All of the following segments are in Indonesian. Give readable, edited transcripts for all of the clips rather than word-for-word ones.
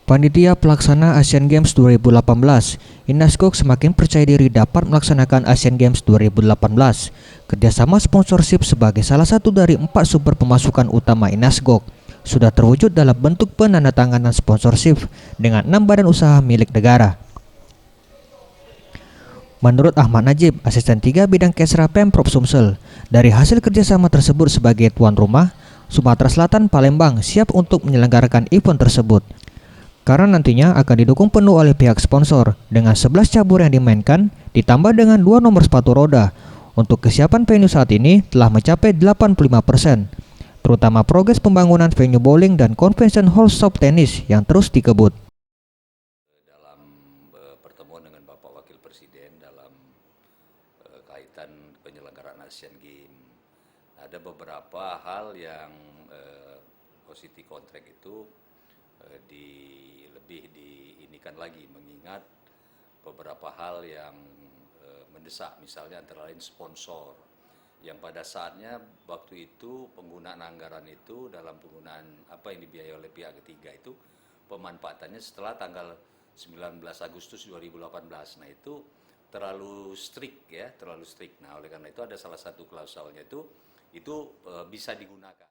Panitia Pelaksana Asian Games 2018, Inasgok semakin percaya diri dapat melaksanakan Asian Games 2018. Kerjasama sponsorship sebagai salah satu dari 4 sumber pemasukan utama Inasgok sudah terwujud dalam bentuk penandatanganan sponsorship dengan 6 badan usaha milik negara. Menurut Ahmad Najib, Asisten 3 Bidang Kesra Pemprov Sumsel, dari hasil kerjasama tersebut sebagai tuan rumah, Sumatera Selatan Palembang siap untuk menyelenggarakan event tersebut. Karena nantinya akan didukung penuh oleh pihak sponsor dengan 11 cabur yang dimainkan ditambah dengan 2 nomor sepatu roda. Untuk kesiapan venue saat ini telah mencapai 85%, terutama progres pembangunan venue bowling dan convention hall shop tenis yang terus dikebut. Dalam pertemuan dengan Bapak Wakil Presiden dalam kaitan penyelenggaraan Asian Games, ada beberapa hal yang positif kontrak itu lebih diinikan lagi, mengingat beberapa hal yang mendesak, misalnya antara lain sponsor yang pada saatnya waktu itu penggunaan anggaran itu dalam penggunaan apa yang dibiayai oleh pihak ketiga itu pemanfaatannya setelah tanggal 19 Agustus 2018. Nah itu terlalu strict ya, terlalu strict. Nah oleh karena itu ada salah satu klausulnya itu bisa digunakan.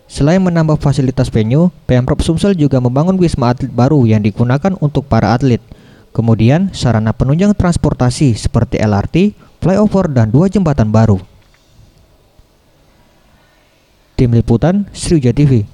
Selain menambah fasilitas venue, Pemprov Sumsel juga membangun wisma atlet baru yang digunakan untuk para atlet. Kemudian, sarana penunjang transportasi seperti LRT, flyover, dan 2 jembatan baru. Tim Liputan, Sriwijaya TV.